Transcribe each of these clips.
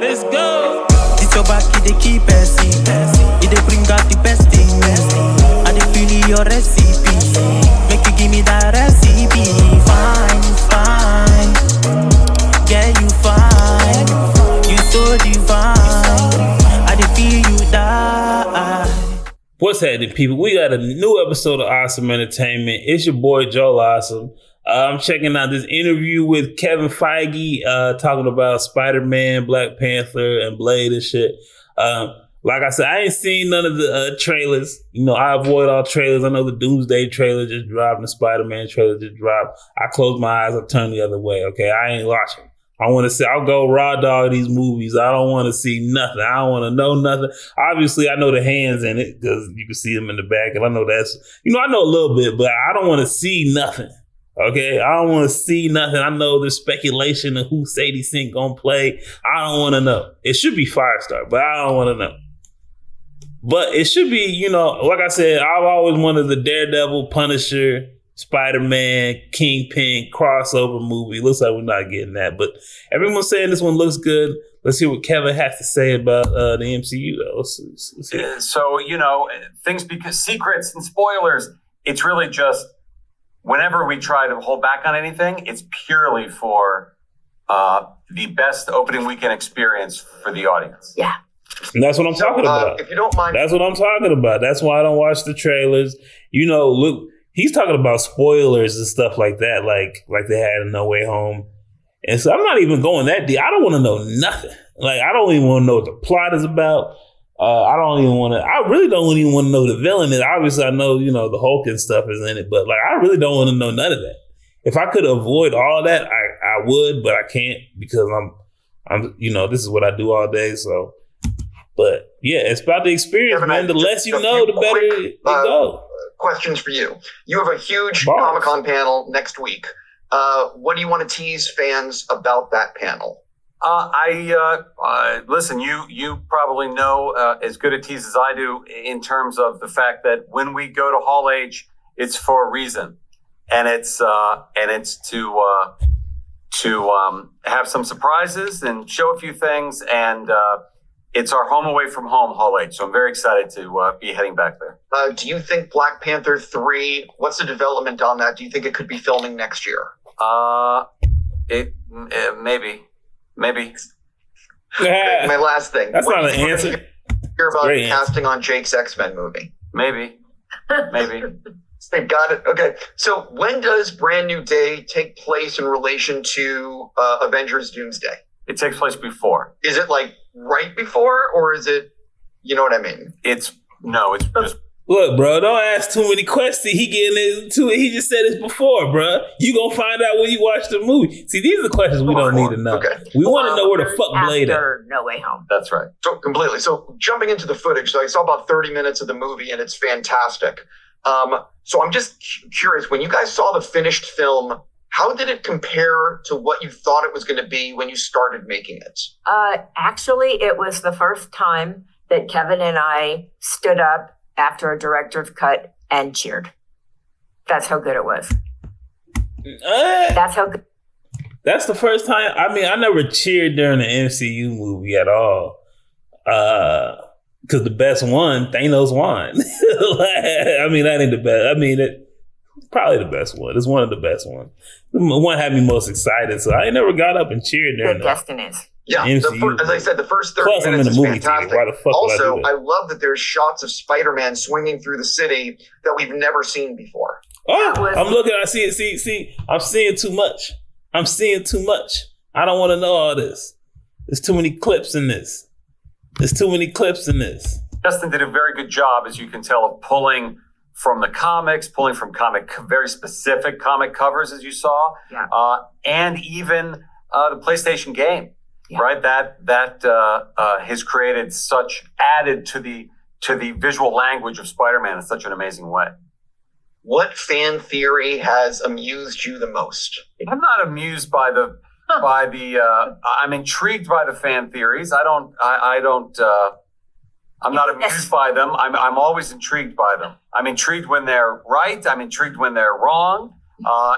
Let's go. It's your back, they keep passing. It they bring out the best thing. I they feel your recipe. Make you give me that recipe. Fine, fine. Yeah, you fine. You so divine. I they feel you die. What's happening, people? We got a new episode of Awesome Entertainment. It's your boy Joel Awesome. I'm checking out this interview with Kevin Feige, talking about Spider-Man, Black Panther, and Blade and shit. Like I said, I ain't seen none of the trailers. You know, I avoid all trailers. I know the Doomsday trailer just dropped and the Spider-Man trailer just dropped. I close my eyes, I turn the other way, okay? I ain't watching. I want to see, I'll go raw dog these movies. I don't want to see nothing. I don't want to know nothing. Obviously, I know the hands in it because you can see them in the back. And I know that's, you know, I know a little bit, but I don't want to see nothing. Okay, I don't want to see nothing. I know there's speculation of who Sadie Sink gonna play. I don't want to know. It should be Firestar, but I don't want to know. But it should be, you know, like I said, I've always wanted the Daredevil, Punisher, Spider-Man, Kingpin crossover movie. Looks like we're not getting that, but everyone's saying this one looks good. Let's hear what Kevin has to say about the MCU, though. Let's see. So, you know, things because secrets and spoilers, it's really just whenever we try to hold back on anything, it's purely for the best opening weekend experience for the audience. Yeah. And that's what I'm talking about. If you don't mind. That's what I'm talking about. That's why I don't watch the trailers. You know, look, he's talking about spoilers and stuff like that, like they had in No Way Home. And so I'm not even going that deep. I don't want to know nothing. Like, I don't even want to know what the plot is about. I really don't even want to know the villain. And obviously, I know, you know, the Hulk and stuff is in it, but like, I really don't want to know none of that. If I could avoid all that, I would, but I can't because I'm, you know, this is what I do all day. So, but yeah, it's about the experience, Kevin, man. The less you know, the better it go. Questions for you. You have a huge Comic-Con panel next week. What do you want to tease fans about that panel? Listen, you probably know as good a tease as I do in terms of the fact that when we go to Hall H, it's for a reason, and it's to have some surprises and show a few things, and it's our home away from home, Hall H. So I'm very excited to be heading back there. Do you think Black Panther 3? What's the development on that? Do you think it could be filming next year? Maybe. My last thing. That's not an answer. Hear about casting on Jake's X-Men movie. Maybe. They got it. Okay. So when does Brand New Day take place in relation to Avengers Doomsday? It takes place before. Is it like right before, or is it, you know what I mean? It's just. Look, bro, don't ask too many questions. He getting into it. He just said it before, bro. You gonna find out when you watch the movie. See, these are the questions we don't need to know. Okay. We want to know where the fuck Blade at. No Way Home. That's right. So completely. So jumping into the footage, so I saw about 30 minutes of the movie, and it's fantastic. So I'm just curious, when you guys saw the finished film, how did it compare to what you thought it was going to be when you started making it? Actually, it was the first time that Kevin and I stood up after a director's cut and cheered. That's how good it was. That's how good. That's the first time. I mean, I never cheered during the MCU movie at all. Because the best one, Thanos won. I mean, that ain't the best. I mean, it's probably the best one. It's one of the best ones. The one had me most excited, so I ain't never got up and cheered during the Destinies. Yeah, as I said, the first 30 minutes is fantastic. Also, I love that there's shots of Spider-Man swinging through the city that we've never seen before. Oh, I'm looking. I see it. See. I'm seeing too much. I don't want to know all this. There's too many clips in this. Justin did a very good job, as you can tell, of pulling from the comics, pulling from very specific comic covers, as you saw, and even the PlayStation game. Yeah. Right, that has created added to the visual language of Spider-Man in such an amazing way. What fan theory has amused you the most? I'm not amused by I'm intrigued by the fan theories. I'm not amused by them. I'm always intrigued by them. I'm intrigued when they're right. I'm intrigued when they're wrong,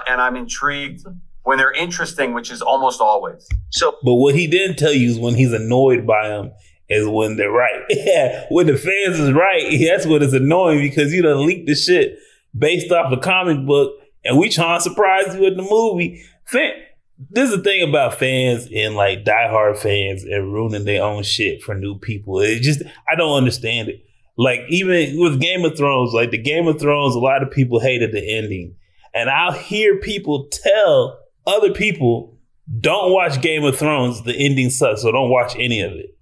and I'm intrigued when they're interesting, which is almost always. So, but what he didn't tell you is when he's annoyed by them is when they're right. Yeah, when the fans is right, that's what is annoying because you done leaked the shit based off a comic book, and we trying to surprise you in the movie. This is the thing about fans and like diehard fans and ruining their own shit for new people. I don't understand it. Like even with Game of Thrones, like the Game of Thrones, a lot of people hated the ending. And I'll hear people tell other people, don't watch Game of Thrones, the ending sucks, so don't watch any of it.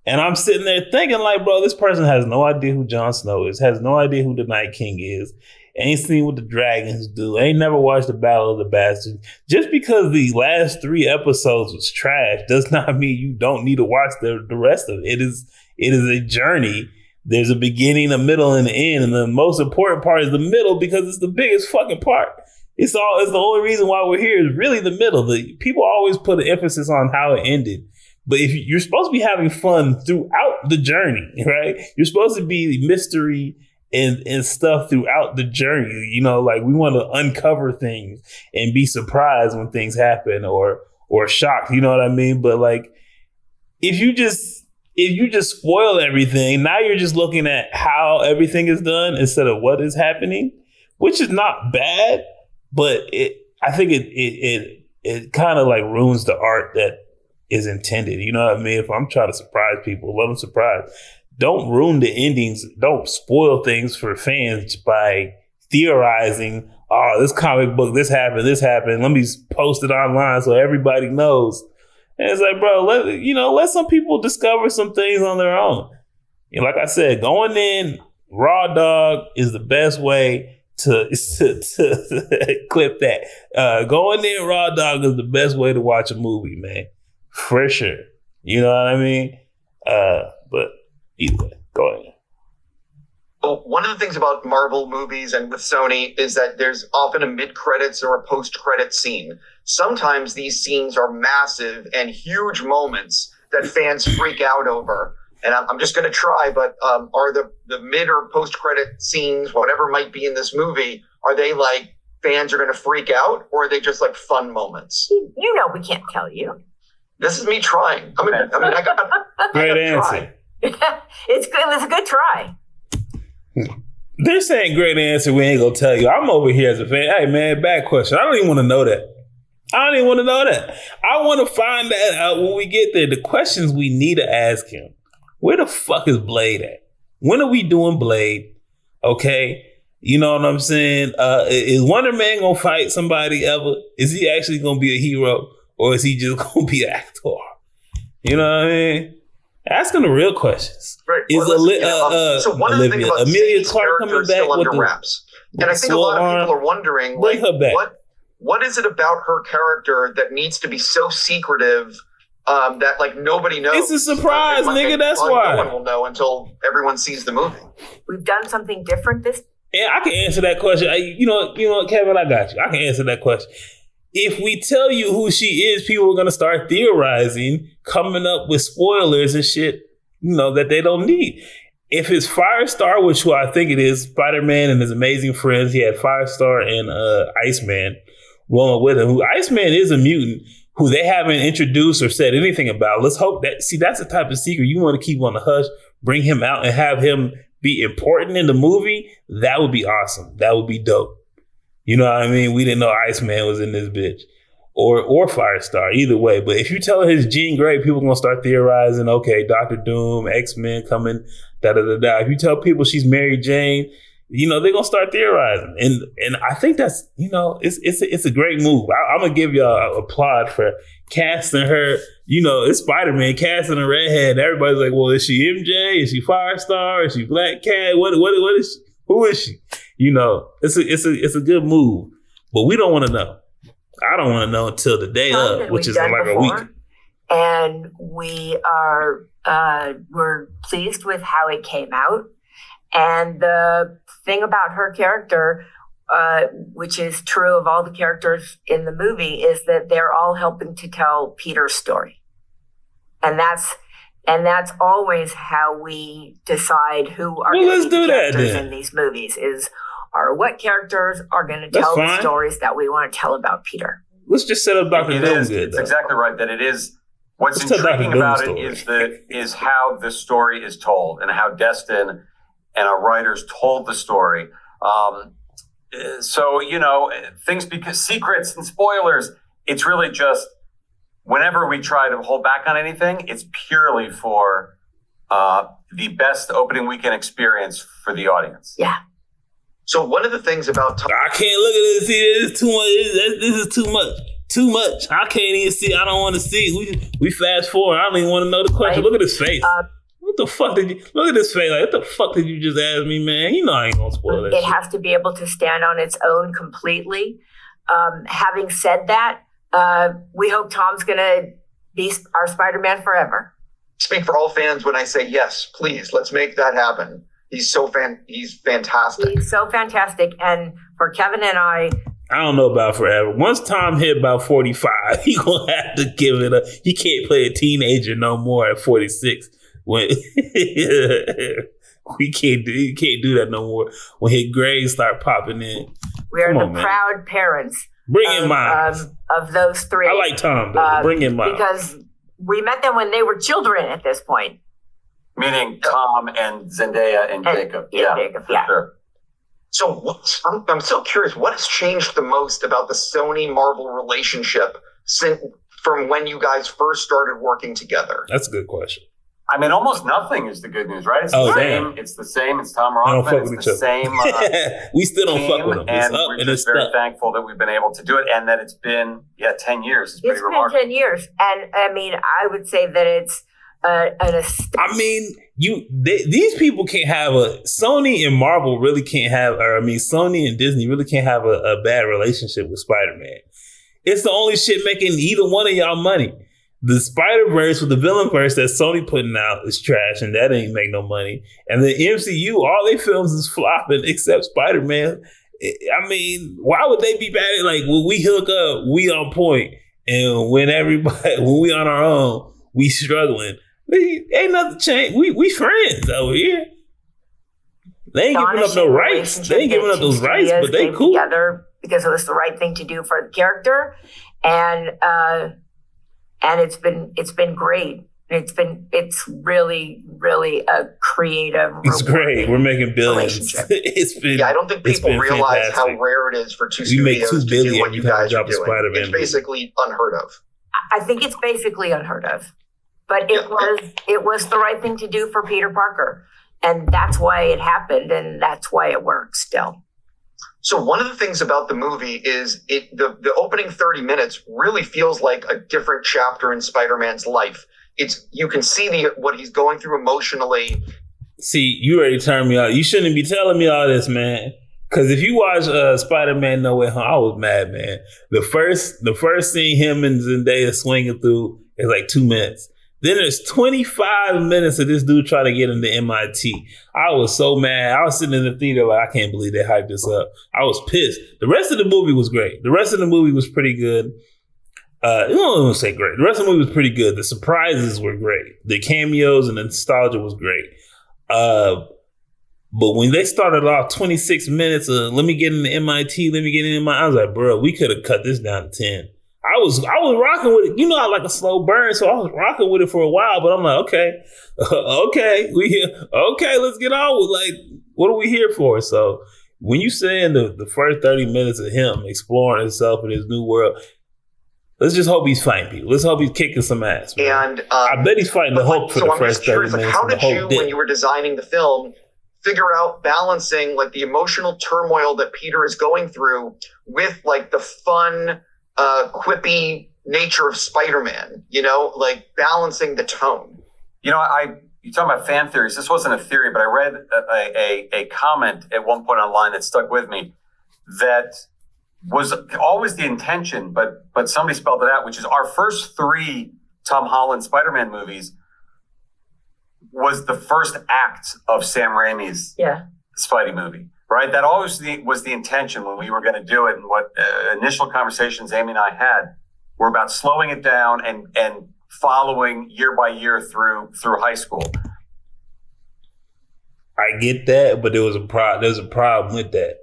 And I'm sitting there thinking like, bro, this person has no idea who Jon Snow is, has no idea who the Night King is, ain't seen what the dragons do, ain't never watched the Battle of the Bastards. Just because the last 3 episodes was trash does not mean you don't need to watch the rest of it. It is a journey. There's a beginning, a middle, and an end. And the most important part is the middle because it's the biggest fucking part. It's the only reason why we're here is really the middle. The people always put an emphasis on how it ended. But if you're supposed to be having fun throughout the journey, right? You're supposed to be mystery and stuff throughout the journey. You know, like we want to uncover things and be surprised when things happen or shocked. You know what I mean? But like, if you just spoil everything, now you're just looking at how everything is done instead of what is happening, which is not bad, but I think it kind of like ruins the art that is intended. You know what I mean? If I'm trying to surprise people, let them surprise. Don't ruin the endings. Don't spoil things for fans by theorizing, oh, this comic book, this happened. Let me post it online so everybody knows. And it's like, bro, let some people discover some things on their own. You know, like I said, going in raw dog is the best way to clip that. Going in raw dog is the best way to watch a movie, man. For sure. You know what I mean? But either way, go ahead. Well, one of the things about Marvel movies and with Sony is that there's often a mid-credits or a post-credit scene. Sometimes these scenes are massive and huge moments that fans freak out over. And I'm just going to try, but are the mid or post-credit scenes, whatever might be in this movie, are they like fans are going to freak out, or are they just like fun moments? You know, we can't tell you. This is me trying. I got great answer. It was a good try. They're saying great answer. We ain't gonna tell you. I'm over here as a fan. Hey man, bad question. I don't even want to know that. I want to find that out when we get there. The questions we need to ask him. Where the fuck is Blade at? When are we doing Blade? Okay. You know what I'm saying? Is Wonder Man gonna fight somebody ever? Is he actually gonna be a hero? Or is he just gonna be an actor? You know what I mean? Asking the real questions. Right. Is so one of the things about Emilia Clarke coming back still with under wraps, and I think a lot of people are wondering, like, what is it about her character that needs to be so secretive that like nobody knows? It's a surprise, nigga. That's why no one will know until everyone sees the movie. We've done something different this. Yeah, I can answer that question. You know, Kevin, I got you. I can answer that question. If we tell you who she is, people are going to start theorizing, coming up with spoilers and shit, you know, that they don't need. If it's Firestar, which I think it is, Spider-Man and his amazing friends, he had Firestar and Iceman rolling with him. Iceman is a mutant who they haven't introduced or said anything about. Let's hope that's the type of secret you want to keep on the hush, bring him out and have him be important in the movie. That would be awesome. That would be dope. You know what I mean? We didn't know Iceman was in this bitch. Or Firestar, either way. But if you tell her his Jean Grey, people are going to start theorizing, okay, Dr. Doom, X-Men coming, da-da-da-da. If you tell people she's Mary Jane, you know, they're going to start theorizing. And I think that's, you know, it's a great move. I'm going to give y'all an applaud for casting her. You know, it's Spider-Man casting a redhead. Everybody's like, well, is she MJ? Is she Firestar? Is she Black Cat? What is she? Who is she? You know, it's a good move, but we don't want to know. I don't want to know until the day of, which is like a week. And we are we're pleased with how it came out. And the thing about her character, which is true of all the characters in the movie, is that they're all helping to tell Peter's story, and that's always how we decide who are going to be the characters in these movies. What characters are going to tell the stories that we want to tell about Peter. let's just set up Dr. Doom good. It's exactly right that it is. What's intriguing about it is how the story is told and how Destin and our writers told the story. So, things because secrets and spoilers, it's really just whenever we try to hold back on anything, it's purely for the best opening weekend experience for the audience. Yeah. So one of the things about I can't look at this. See, this is too much. This is too much. Too much. I can't even see. I don't want to see. We fast forward. I don't even want to know the question. Look at his face. What the fuck did you look at his face? Like, what the fuck did you just ask me, man? You know I ain't gonna spoil that. It shit. has to be able to stand on its own completely. Having said that, we hope Tom's gonna be our Spider-Man forever. Speak for all fans when I say yes, please. Let's make that happen. He's he's fantastic. He's so fantastic, and for Kevin and I don't know about forever. Once Tom hit about 45, he gonna have to give it up. He can't play a teenager no more at 46. When you can't do that no more. When his grades start popping in, we are proud parents. Bring in Miles of those three. I like Tom, though. Bring in Miles because we met them when they were children at this point. Meaning Tom and Zendaya and Jacob. Yeah, Jacob. Yeah. Sure. So I'm so curious. What has changed the most about the Sony Marvel relationship from when you guys first started working together? That's a good question. I mean, almost nothing is the good news, right? It's the same. It's the same. It's Tom Rothman. It's the same. We still don't fuck with him. And we're just very thankful that we've been able to do it, and that it's been 10 years. It's pretty remarkable. Been 10 years, and I mean, I would say that it's I mean, these people can't have Sony and Marvel really can't have, Sony and Disney really can't have a bad relationship with Spider-Man. It's the only shit making either one of y'all money. The Spider-Verse with the Villain-Verse that Sony putting out is trash, and that ain't make no money. And the MCU, all they films is flopping except Spider-Man. I mean, why would they be bad? Like, when we hook up, we on point, and when we on our own, we struggling. Ain't nothing changed. We friends over here. They ain't giving up no rights. They ain't giving up those rights, but they cool together because it was the right thing to do for the character, and it's been great. It's really a creative. It's great. We're making billions. It's been. Yeah, I don't think people realize fantastic. How rare it is for two studios to do what you guys are doing. It's basically unheard of. I think it's basically unheard of. But it was the right thing to do for Peter Parker. And that's why it happened, and that's why it works still. So one of the things about the movie is the opening 30 minutes really feels like a different chapter in Spider-Man's life. You can see what he's going through emotionally. See, you already turned me out. You shouldn't be telling me all this, man. Because if you watch Spider-Man No Way Home, I was mad, man. The first scene him and Zendaya swinging through is like 2 minutes. Then there's 25 minutes of this dude trying to get into MIT. I was so mad. I was sitting in the theater like, I can't believe they hyped this up. I was pissed. The rest of the movie was great. The rest of the movie was pretty good. I don't want to say great. The rest of the movie was pretty good. The surprises were great. The cameos and the nostalgia was great. But when they started off 26 minutes of let me get into MIT, I was like, bro, we could have cut this down to 10. I was rocking with it. You know, I like a slow burn, so I was rocking with it for a while. But I'm like, okay, we here. Okay, let's get on with what are we here for? So when you saying the first 30 minutes of him exploring himself in his new world, let's just hope he's fighting people. Let's hope he's kicking some ass, man. And I bet he's fighting the Hulk for the first 30 minutes. How did you, when you were designing the film, figure out balancing the emotional turmoil that Peter is going through with the fun, quippy nature of Spider-Man, balancing the tone? You talking about fan theories. This wasn't a theory, but I read a comment at one point online that stuck with me that was always the intention, but somebody spelled it out, which is our first 3 Tom Holland Spider-Man movies was the first act of Sam Raimi's Spidey movie. Right, that always was the intention when we were going to do it, and what initial conversations Amy and I had were about slowing it down and following year by year through high school. I get that, but there was a problem with that.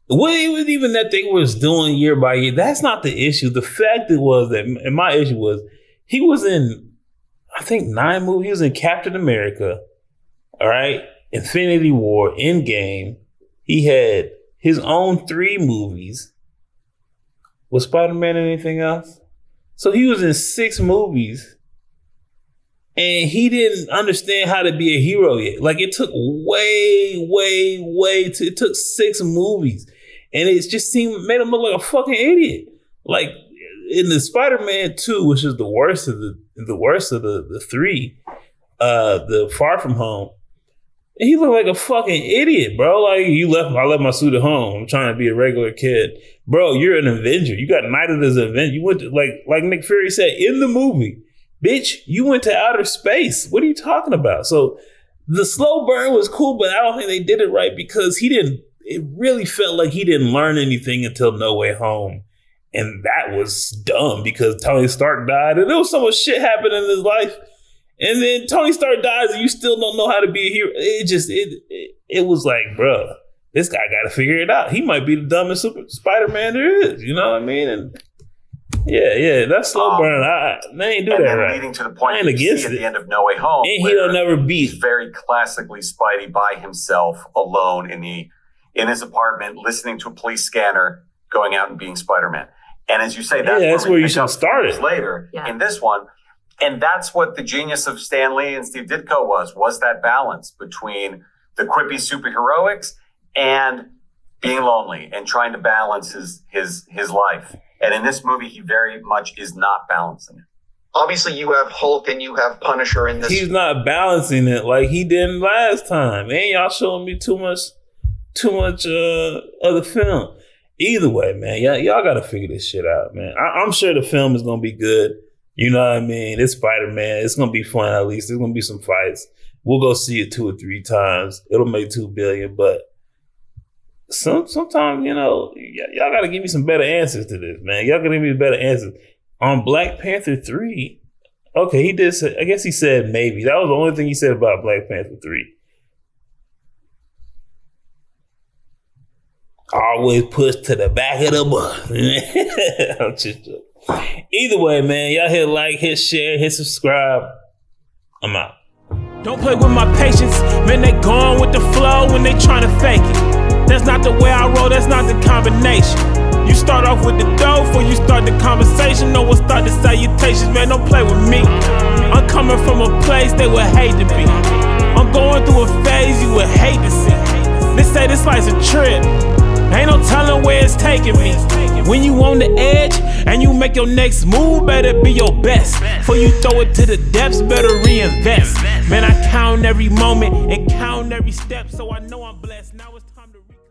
What it was even that they was doing year by year. That's not the issue. The fact it was that, and my issue was, he was in, I think 9 movies. He was in Captain America, all right, Infinity War, Endgame. He had his own 3 movies. Was Spider-Man anything else? So he was in 6 movies. And he didn't understand how to be a hero yet. Like, it took it took 6 movies. And it just made him look like a fucking idiot. Like, in the Spider-Man 2, which is the worst of the 3, the Far From Home, he looked like a fucking idiot, bro. Like, I left my suit at home. I'm trying to be a regular kid. Bro, you're an Avenger. You got knighted as an Avenger. You went to, like Nick Fury said in the movie, bitch, you went to outer space. What are you talking about? So the slow burn was cool, but I don't think they did it right because it really felt like he didn't learn anything until No Way Home. And that was dumb because Tony Stark died and there was so much shit happening in his life. And then Tony Stark dies and you still don't know how to be a hero. It was like, bruh, this guy got to figure it out. He might be the dumbest Spider-Man there is. You know what I mean? And yeah, that's slow burn. They ain't do that right. Leading to the point that you see at the end of No Way Home, and he'll never beat. He's very classically Spidey by himself, alone in his apartment, listening to a police scanner, going out and being Spider-Man. And as you say, that's where you should have started later in this one. And that's what the genius of Stan Lee and Steve Ditko was that balance between the quippy superheroics and being lonely and trying to balance his life. And in this movie, he very much is not balancing it. Obviously, you have Hulk and you have Punisher in this. He's not balancing it like he didn't last time. And y'all showing me too much of the film. Either way, man, y'all got to figure this shit out, man. I'm sure the film is going to be good. You know what I mean? It's Spider-Man. It's going to be fun, at least. There's going to be some fights. We'll go see it 2 or 3 times. It'll make $2 billion, but sometimes, y'all got to give me some better answers to this, man. Y'all got to give me better answers. On Black Panther 3, okay, he did say, I guess he said maybe. That was the only thing he said about Black Panther 3. Always push to the back of the bus. I'm just joking. Either way, man, y'all hit like, hit share, hit subscribe. I'm out. Don't play with my patience, man, they gone with the flow when they tryna fake it. That's not the way I roll, that's not the combination. You start off with the dough before you start the conversation. No one start the salutations, man, don't play with me. I'm coming from a place they would hate to be. I'm going through a phase you would hate to see. They say this life's a trip, ain't no telling where it's taking me. When you on the edge and you make your next move, better be your best. Before you throw it to the depths, better reinvest. Man, I count every moment and count every step, so I know I'm blessed. Now it's time to recollect.